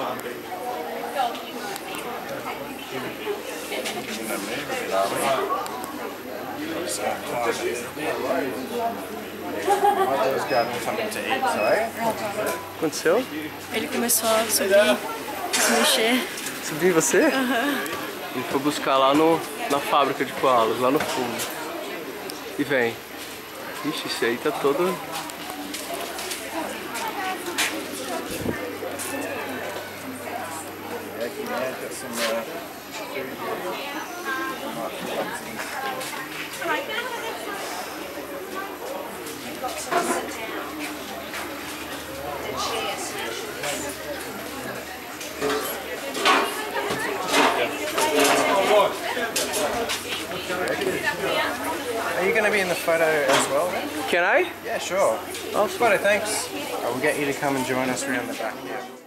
O que aconteceu? Ele começou a subir, se mexer. Subir você? Aham. Ele foi buscar lá na fábrica de koalas, lá no fundo. E vem. Ixi, esse aí tá todo... Are you going to be in the photo as well then? Can I? Yeah, sure. Awesome. Photo, thanks. I will get you to come and join us around the back here.